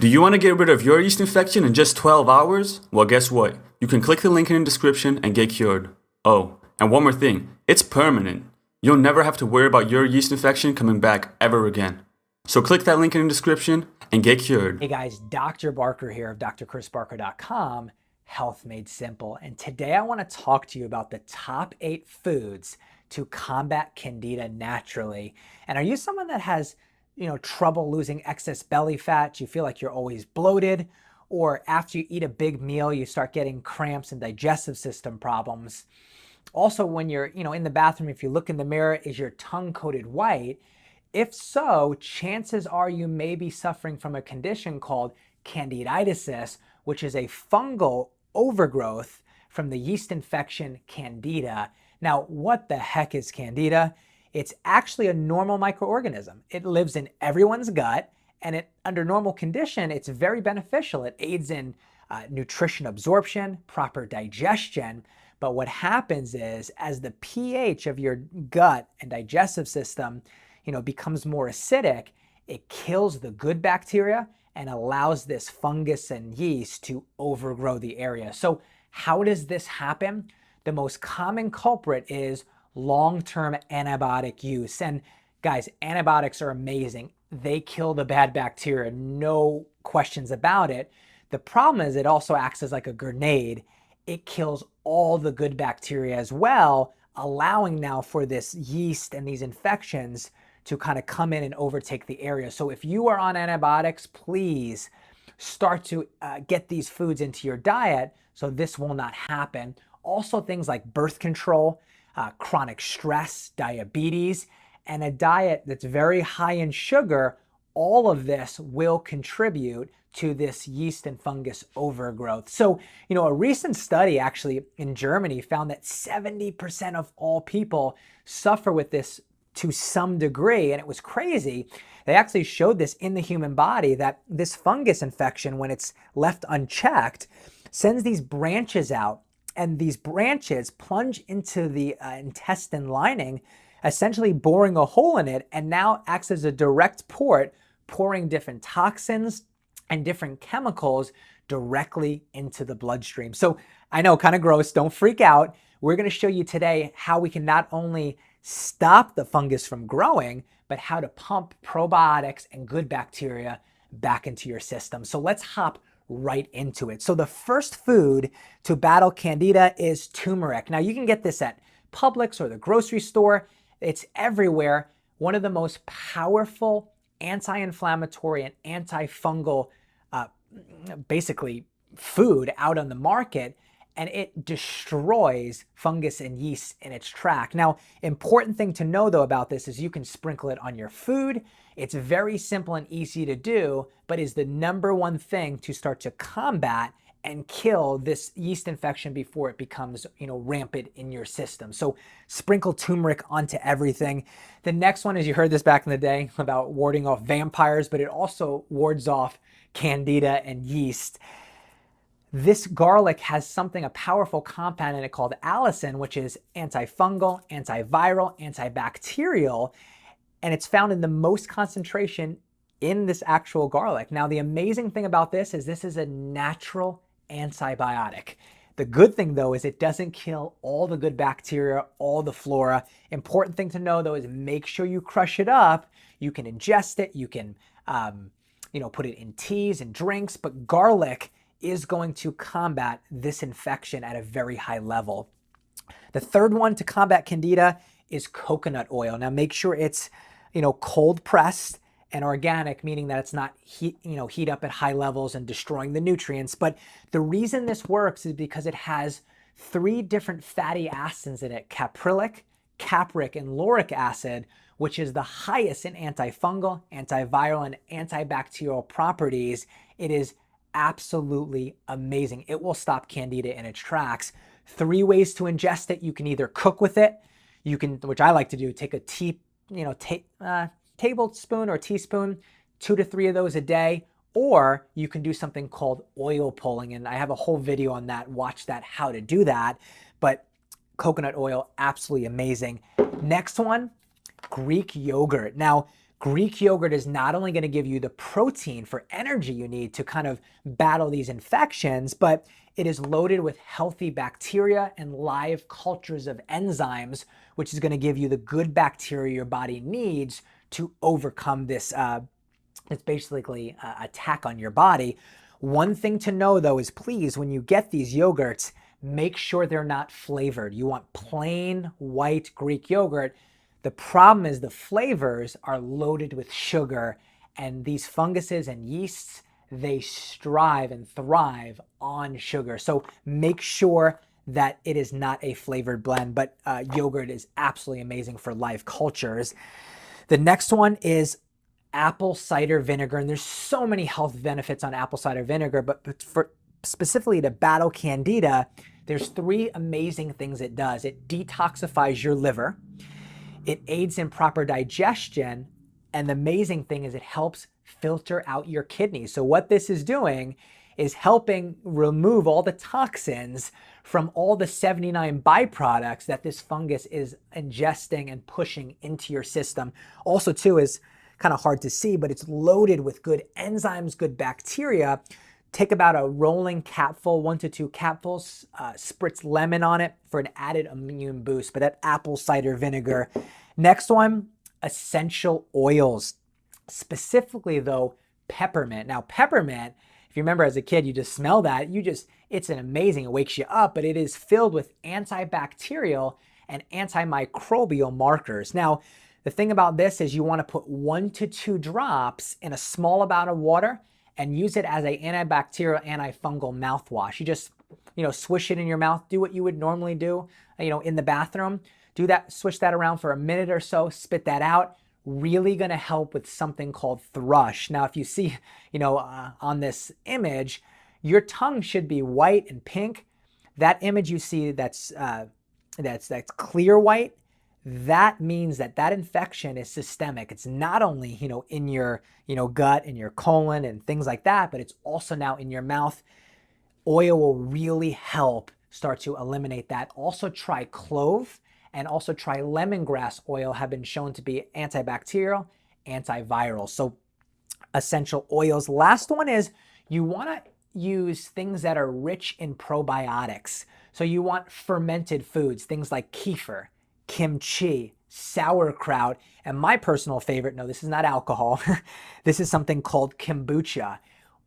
Do you want to get rid of your yeast infection in just 12 hours? Well, guess what? You can click the link in the description and get cured. Oh, and one more thing, it's permanent. You'll never have to worry about your yeast infection coming back ever again. So click that link in the description and get cured. Hey guys, Dr. Barker here of drchrisbarker.com, Health Made Simple. And today I want to talk to you about the top 8 foods to combat Candida naturally. And are you someone that has trouble losing excess belly fat? You feel like you're always bloated, or after you eat a big meal, you start getting cramps and digestive system problems. Also, when you're in the bathroom, if you look in the mirror, is your tongue coated white? If so, chances are you may be suffering from a condition called candidiasis, which is a fungal overgrowth from the yeast infection Candida. Now, what the heck is Candida? It's actually a normal microorganism. It lives in everyone's gut, and under normal condition, it's very beneficial. It aids in nutrition absorption, proper digestion. But what happens is, as the pH of your gut and digestive system becomes more acidic, it kills the good bacteria and allows this fungus and yeast to overgrow the area. So how does this happen? The most common culprit is long-term antibiotic use. And guys, antibiotics are amazing. They kill the bad bacteria, no questions about it. The problem is it also acts as like a grenade. It kills all the good bacteria as well, allowing now for this yeast and these infections to kind of come in and overtake the area. So if you are on antibiotics, please start to get these foods into your diet so this will not happen. Also things like birth control, chronic stress, diabetes, and a diet that's very high in sugar, all of this will contribute to this yeast and fungus overgrowth. So, a recent study actually in Germany found that 70% of all people suffer with this to some degree, and it was crazy. They actually showed this in the human body, that this fungus infection, when it's left unchecked, sends these branches out, and these branches plunge into the intestine lining, essentially boring a hole in it, and now acts as a direct port, pouring different toxins and different chemicals directly into the bloodstream. So I know, kind of gross, don't freak out. We're going to show you today how we can not only stop the fungus from growing, but how to pump probiotics and good bacteria back into your system. So let's hop right into it. So the first food to battle Candida is turmeric. Now you can get this at Publix or the grocery store. It's everywhere. One of the most powerful anti-inflammatory and antifungal basically food out on the market, and it destroys fungus and yeast in its track. Now, important thing to know though about this is you can sprinkle it on your food. It's very simple and easy to do, but is the number one thing to start to combat and kill this yeast infection before it becomes, rampant in your system. So sprinkle turmeric onto everything. The next one is, you heard this back in the day about warding off vampires, but it also wards off Candida and yeast. This garlic has a powerful compound in it called allicin, which is antifungal, antiviral, antibacterial, and it's found in the most concentration in this actual garlic. Now, the amazing thing about this is a natural antibiotic. The good thing though is it doesn't kill all the good bacteria, all the flora. Important thing to know though is make sure you crush it up. You can ingest it, you can put it in teas and drinks, but garlic is going to combat this infection at a very high level. The third one to combat Candida is coconut oil. Now make sure it's cold pressed and organic, meaning that it's not heat up at high levels and destroying the nutrients. But the reason this works is because it has 3 different fatty acids in it: caprylic, capric, and lauric acid, which is the highest in antifungal, antiviral, and antibacterial properties. It is absolutely amazing. It will stop Candida in its tracks. 3 ways to ingest it. You can either cook with it. You can, which I like to do, take a tablespoon or teaspoon, 2 to 3 of those a day, or you can do something called oil pulling, and I have a whole video on that. Watch that, how to do that. But coconut oil, absolutely amazing. Next one, Greek yogurt. Now, Greek yogurt is not only going to give you the protein for energy you need to kind of battle these infections, but it is loaded with healthy bacteria and live cultures of enzymes, which is going to give you the good bacteria your body needs to overcome this it's basically attack on your body. One thing to know though is, please, when you get these yogurts, make sure they're not flavored. You want plain white Greek yogurt. The problem is the flavors are loaded with sugar, and these funguses and yeasts, they strive and thrive on sugar. So make sure that it is not a flavored blend, but yogurt is absolutely amazing for live cultures. The next one is apple cider vinegar, and there's so many health benefits on apple cider vinegar, but for specifically to battle Candida, there's 3 amazing things it does. It detoxifies your liver, it aids in proper digestion, and the amazing thing is it helps filter out your kidneys. So what this is doing is helping remove all the toxins from all the 79 byproducts that this fungus is ingesting and pushing into your system. Also too is kind of hard to see, but it's loaded with good enzymes, good bacteria. Take about a rolling capful, 1 to 2 capfuls, spritz lemon on it for an added immune boost, but that apple cider vinegar. Next one, essential oils, specifically though, peppermint. Now peppermint, if you remember as a kid, you just smell that, it's an amazing, it wakes you up, but it is filled with antibacterial and antimicrobial markers. Now, the thing about this is you want to put 1 to 2 drops in a small amount of water and use it as an antibacterial, antifungal mouthwash. You just, swish it in your mouth, do what you would normally do, in the bathroom. Do that, swish that around for a minute or so, spit that out. Really going to help with something called thrush. Now, if you see, on this image, your tongue should be white and pink. That image you see that's clear white, that means that infection is systemic. It's not only, in your, gut and your colon and things like that, but it's also now in your mouth. Oil will really help start to eliminate that. Also try clove and also try lemongrass oil, have been shown to be antibacterial, antiviral. So essential oils. Last one is you want to use things that are rich in probiotics. So you want fermented foods, things like kefir, kimchi, sauerkraut, and my personal favorite, no, this is not alcohol. This is something called kombucha.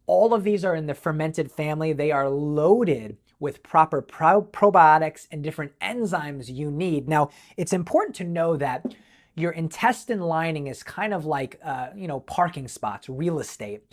All of these are in the fermented family. They are loaded with proper probiotics and different enzymes you need. Now, it's important to know that your intestine lining is kind of like, parking spots, real estate.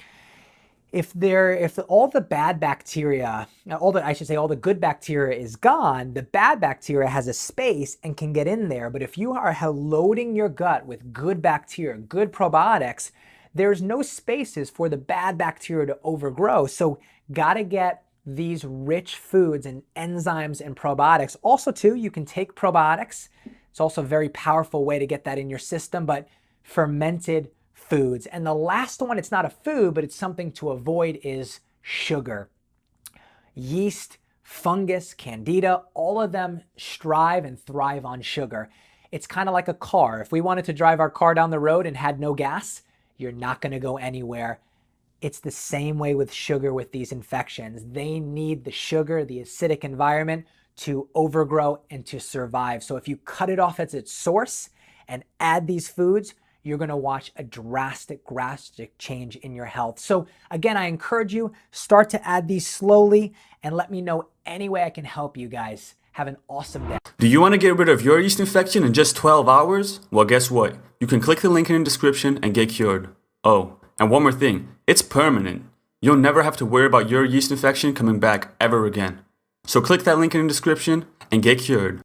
If all the bad bacteria, all the good bacteria is gone, the bad bacteria has a space and can get in there. But if you are loading your gut with good bacteria, good probiotics, there's no spaces for the bad bacteria to overgrow. So gotta get these rich foods and enzymes and probiotics. Also too, you can take probiotics. It's also a very powerful way to get that in your system, but fermented foods. And the last one, it's not a food, but it's something to avoid, is sugar. Yeast, fungus, candida, all of them strive and thrive on sugar. It's kind of like a car. If we wanted to drive our car down the road and had no gas, you're not going to go anywhere. It's the same way with sugar with these infections. They need the sugar, the acidic environment to overgrow and to survive. So if you cut it off at its source and add these foods, you're going to watch a drastic change in your health. So again, I encourage you, start to add these slowly and let me know any way I can help you guys. Have an awesome day. Do you want to get rid of your yeast infection in just 12 hours? Well, guess what? You can click the link in the description and get cured. Oh, and one more thing, it's permanent. You'll never have to worry about your yeast infection coming back ever again. So click that link in the description and get cured.